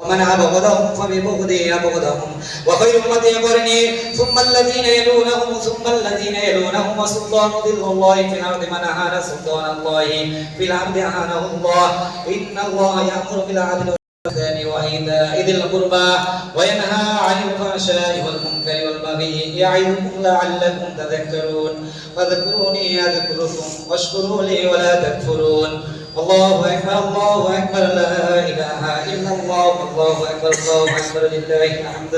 ومن أبغضهم فببغضه أبغضهم وخير أمتي قرني ثم الذين يلونهم ثم الذين يلونهم وسلطان ذل الله في الأرض من أهان سلطان الله في الأرض أهانه الله إن الله يأمر بالعدل والإحسان وإيتاء ذي القربى وينهى عن الفحشاء والمنكر والبغي يعظكم لعلكم تذكرون فاذكروني أذكركم واشكروا لي ولا تكفرون الله أكبر الله أكبر لا إله إلا الله الله أكبر الله أكبر لله الحمد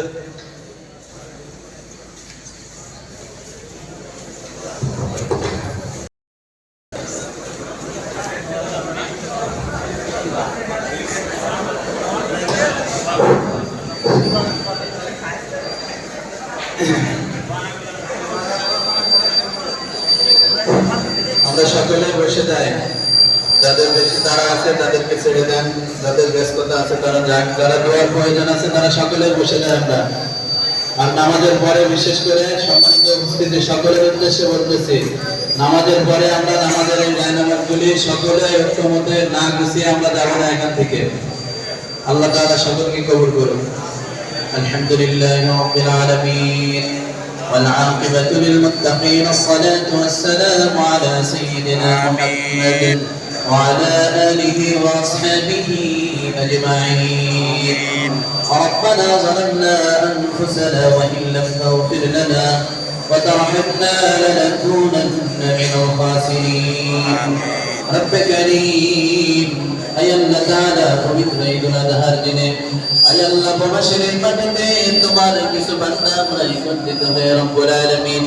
আমরা সকলে বসে যাই। যাদের বেশি তারা আছে তাদেরকে ছেড়ে দেন, যাদের ব্যস্ততা আছে তারা যাক, যারা দোয়ার প্রয়োজন আছে তারা সকলে বসে যায়। আমরা আর নামাজের পরে বিশেষ করে সম্মানিত উপস্থিতি সকলের উদ্দেশ্যে বলতেছি, নামাজের পরে আমরা নামাজের এই জায়নামাজগুলি সকলে ঐক্যমতে না গুছিয়ে আমরা যাবো না এখান থেকে। আল্লাহ তাআলা সকলকে কবুল করুন। আলহামদুলিল্লাহি রাব্বিল আলামিন والعاقبة للمتقين الصلاة والسلام على سيدنا محمد وعلى آله وأصحابه أجمعين. ربنا ظلمنا أنفسنا وإن لم تغفر لنا وترحمنا لنكونن من الخاسرين. رب كريم أي الله تعالى পবিত্র ঈদুল আযহার দিনে আয় আল্লাহ প্রবাসীর মাটিতে তোমার কিছু বান্দা আমরা একত্রিত হয়ে রব্বুল আলামিন,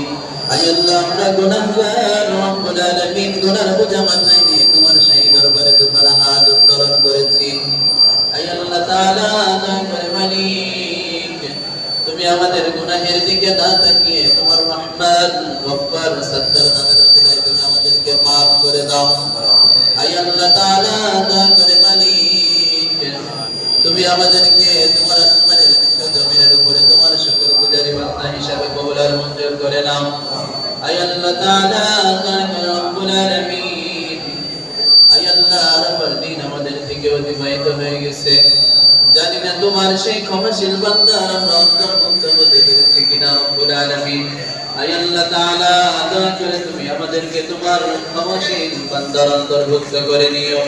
আয় আল্লাহ আমরা গুনাহগার রব্বুল আলামিন, গুনার বোঝা মাথায় নিয়ে তোমার সেই দরবারে তোমার হাত উত্তোলন করেছি। আয় আল্লাহ তাআলা দয়া করে মালিক, তুমি আমাদের গুনাহের দিকে না তাকিয়ে তোমার রহমান গফফার সত্তার নামের উসিলায় তুমি আমাদেরকে maaf করে দাও। আয় আল্লাহ তাআলা দয়া করে মালিক, তুমি আমাদেরকে তোমার আসমানের নিচে জমিনের উপরে তোমার শুকরগুজারি বান্দা হিসাবে কবুল আর মঞ্জুর করে নাও। আয় আল্লাহ তাআলা দয়া করে রব্বুল আলামিন, আয় আল্লাহ আরাফার দিন আমাদের থেকে অতিবাহিত হয়ে গেছে, জানি না তোমার সেই ক্ষমাশীল বান্দার আমরা অন্তর্ভুক্ত হতে পেরেছি কিনা রব্বুল আলামিন। আয় আল্লাহ তাআলা দয়া করে তুমি আমাদেরকে তোমার ক্ষমাশীল বান্দার অন্তর্ভুক্ত করে নিও।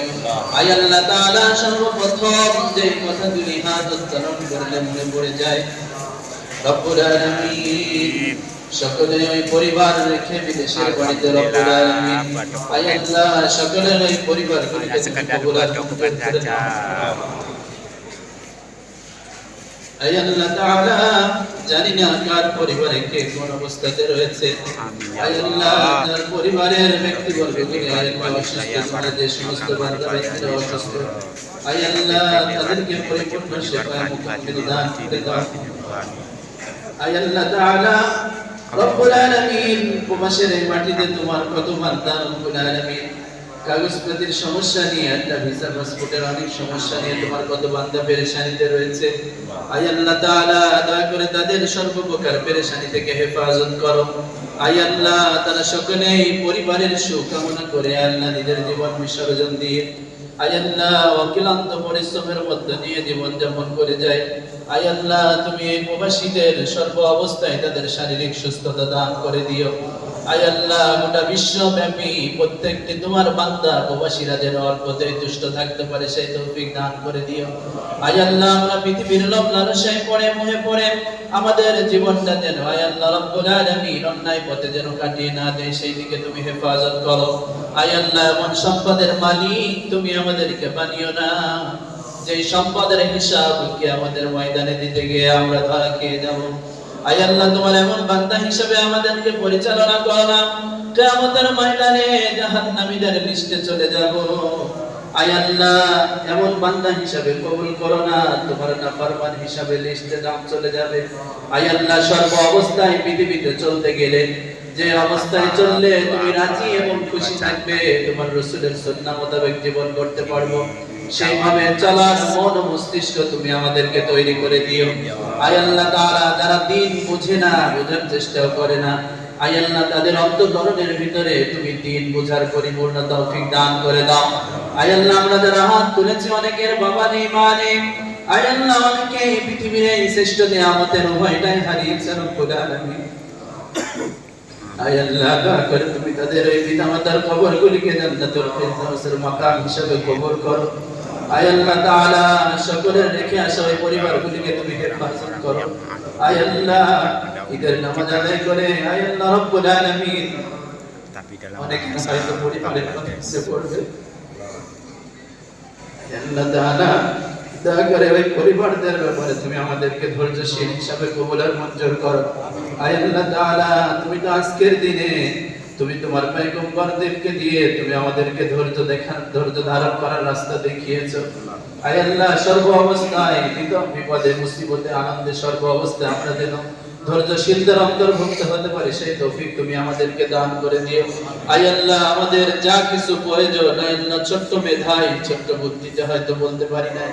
আয় আল্লাহ তাআলা সর্বপ্রথম যে কথাগুলি হাত উত্তোলন করলে মনে পড়ে যায় রব্বুল আলামিন, সকলে ওই পরিবার রেখে বিদেশের বাড়িতে রব্বুল আলামিন, আয় আল্লাহ সকলের ওই পরিবারগুলিকে কবুল আর মঞ্জুর করে নাও। আয় আল্লাহ তাআলা জানি না কার পরিবারে কে কোন অবস্থাতে রয়েছে, আয় আল্লাহ তার পরিবারের ব্যক্তিবর্গকে আয় আল্লাহ অসুস্থ যে সমস্ত বান্দা-বান্দীরা অসুস্থ, আয় আল্লাহ তাদেরকে পরিপূর্ণ শিফা মুকাম্মিল দান করে দাও। আয় আল্লাহ তাআলা রব্বুল আলামিন, প্রবাসের এই মাটিতে তোমার কত বান্দা রব্বুল আলামিন কাগজপত্রের সমস্যা নিয়ে, আল্লাহ ভিসা পাসপোর্টের অনেক সমস্যা নিয়ে তোমার কত বান্দা পেরেশানিতে রয়েছে। আয় আল্লাহ তাআলা দয়া করে তাদের সর্বপ্রকার পেরেশানি থেকে হেফাজত করো। আয় আল্লাহ তারা সকলেই পরিবারের সুখ কামনা করে আল্লাহ নিজের জীবন বিসর্জন দিয়ে আয় আল্লাহ অক্লান্ত পরিশ্রমের মধ্য দিয়ে জীবন যাপন করে যায়। আয় আল্লাহ তুমি এই প্রবাসীদের সর্ব অবস্থায় তাদের শারীরিক সুস্থতা দান করে দিও। আয় আল্লাহ গোটা বিশ্বব্যাপী প্রত্যেকটি তোমার বান্দা প্রবাসীরা যেন অল্পতে তুষ্ট থাকতে পারে সেই তৌফিক দান করে দিও। আয় আল্লাহ আমরা পৃথিবীর লোভ লালসায় পড়ে মোহে পড়ে আমাদের জীবনটা যেন আয় আল্লাহ রব্বুল আলামিন অন্যায় পথে যেন কাটিয়ে না দেয় সেই দিকে তুমি হেফাজত করো। আয় আল্লাহ এমন সম্পদের মালিক তুমি আমাদেরকে বানিও না যেই সম্পদের হিসাব কিয়ামতের ময়দানে দিতে গিয়ে আমরা ধরা খেয়ে যাব। আয় আল্লাহ তোমার এমন বান্দা হিসেবে আমাদেরকে পরিচালনা করো না, কিয়ামতের ময়দানে জাহান্নামীদের লিস্টে চলে যাব। আয় আল্লাহ এমন বান্দা হিসেবে কবুল করো না, তোমার নাফরমান হিসেবে লিস্টে নাম চলে যাবে। আয় আল্লাহ সর্ব অবস্থায় পৃথিবীতে চলতে গেলে যে অবস্থায় চললে তুমি রাজি এবং খুশি থাকবে, তোমার রাসূলের সুন্নাহ মোতাবেক জীবন করতে পারবো, সেইভাবে চলার মন ও মস্তিষ্ক তুমি আমাদেরকে তৈরি করে দিও। আয় আল্লাহ তাআলা যারা দ্বীন বুঝে না, বোঝার চেষ্টাও করে না, আয় আল্লাহ তাদের অন্তঃকরণের ভিতরে তুমি দ্বীন বোঝার পরিপূর্ণ তৌফিক দান করে দাও। আয় আল্লাহ আমরা যারা হাত তুলেছি অনেকের বাবা নেই মা নেই, আয় আল্লাহ অনেকে এই পৃথিবীর এই শ্রেষ্ঠ নিয়ামতের উভয়টাই হারিয়েছে রব্বুল আলামিন। আয় আল্লাহ দয়া করে তুমি তাদের এই পিতামাতার কবরগুলিকে জান্নাতুল ফিরদাউসের মাকাম হিসেবে কবুল করো। আয় আল্লাহ তাআলা সকলের রেখে আসা এই পরিবারগুলিকে তুমি হেফাজত করো। আয় আল্লাহ ঈদের নামাজ আদায় করে আয় আল্লাহ রব্বুল আলামিন অনেক হয়তো পরিবারের কথা মনে পড়বে। আয় আল্লাহ তাআলা দয়া করে ওই পরিবারদের ব্যাপারে তুমি আমাদেরকে ধৈর্যশীল হিসাবে কবুল আর মঞ্জুর করো। আয় আল্লাহ তাআলা তুমি তো আজকের দিনে তুমি তোমার পয়গম্বরদেরকে দিয়ে তুমি আমাদেরকে ধৈর্য ধারণ করার রাস্তা দেখিয়েছো। আয় আল্লাহ সর্ব অবস্থায় বিপদে মুসিবতে আনন্দে সর্ব অবস্থায় আমরা যেন ধৈর্যশীলদের অন্তর্ভুক্ত হতে পারি সেই তৌফিক তুমি আমাদেরকে দান করে দিও। আয় আল্লাহ আমাদের যা কিছু প্রয়োজন আয় আল্লাহ ছোট্ট মেধায় ছোট্ট বুদ্ধিতে হয়তো বলতে পারি না,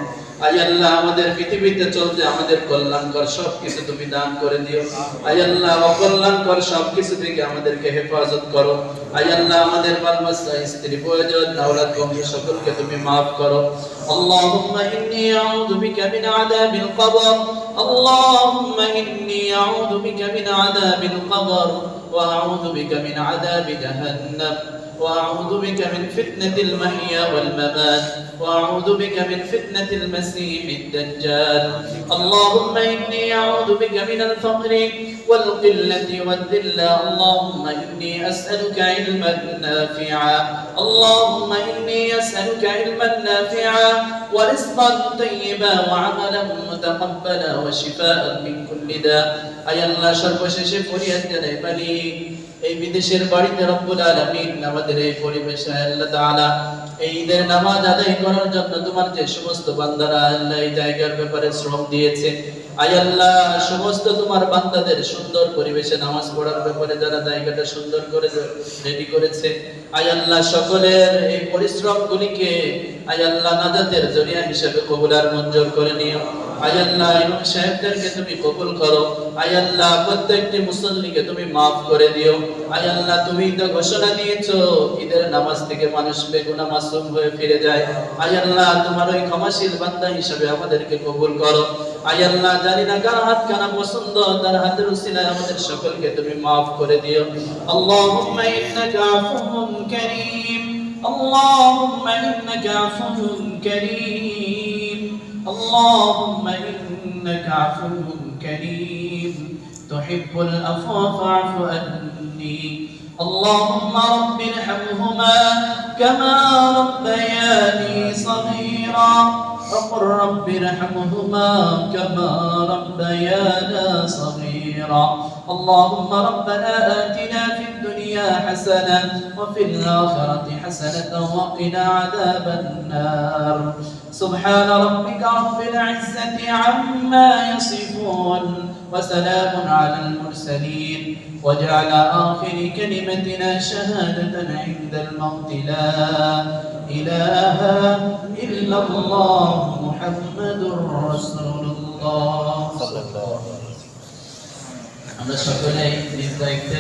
আয় আল্লাহ আমাদের পৃথিবীতে চলতে আমাদের কল্যাণকর সবকিছু তুমি দান করে দিও। আয় আল্লাহ অকল্যাণকর সবকিছু থেকে আমাদেরকে হেফাজত করো। আয় আল্লাহ আমাদের বাল বাচ্চা স্ত্রী প্রয়োজন আওলাদ বংশ সকলকে তুমি maaf করো। اللهم إني أعوذ بك من عذاب القبر اللهم إني أعوذ بك من عذاب القبر وأعوذ بك من عذاب جهنم وأعوذ بك من فتنة المحيا والممات وأعوذ بك من فتنة المسيح الدجال اللهم إني أعوذ بك من الفقر والقلة والذلة اللهم إني أسألك علما نافعا اللهم إني أسألك علما نافعا ورزقا طيبا وعملا متقبلا وشفاء من كل داء أي الله সর্বশেষে ফরিয়াদ জানাই বলি এই বিদেশের বাড়িতে রব্বুল আলামিন আমাদের এই পরিবেশে আল্লাহ তাআলা এই ঈদের নামাজ আদায় করার জন্য তোমার যে সমস্ত বান্দারা আল্লাহ এই জায়গার ব্যাপারে শ্রম দিয়েছে আয় আল্লাহ সমস্ত তোমার বান্দাদের সুন্দর পরিবেশে নামাজ পড়ার ব্যাপারে যারা জায়গাটা সুন্দর করে রেডি করেছে আয় আল্লাহ সকলের এই পরিশ্রমগুলিকে আয় আল্লাহ নাজাতের জরিয়া হিসেবে কবুল আর মঞ্জুর করে নিও। আয় আল্লাহ ইমাম সাহেবদেরকে তুমি কবুল করো। আয় আল্লাহ প্রত্যেকটি মুসল্লিকে তুমি maaf করে দিও। আয় আল্লাহ তুমি তো ঘোষণা দিয়েছো ঈদের নামাজ থেকে মানুষ বেগুনাহ মাসুম হয়ে ফিরে যায়। আয় আল্লাহ তোমার ওই ক্ষমাশীল বান্দা হিসেবে আমাদেরকে কবুল করো। আয় আল্লাহ জানি না কার হাত কানা পছন্দ তার হাতের উসিলায় আমাদের সকলকে তুমি maaf করে দিও। আল্লাহুম্মা ইন্নাকা আফুউন কারীম اللهم إنك عفو كريم اللهم إنك عفو كريم تحب العفو فاعف عني اللهم رب ارحمهما كما ربياني صغيرا وقل رب ارحمهما كما ربيانا صغيرا اللهم ربنا آتنا في الدنيا حسنة وفي الآخرة حسنة وقنا عذاب النار سبحان ربك رب العزة عما يصفون وسلام على المرسلين واجعل آخر كلمتنا شهادة عند الموت لا إله إلا الله محمد رسول الله صلى الله عليه وسلم আমরা সকলে নিজ দায়িত্বে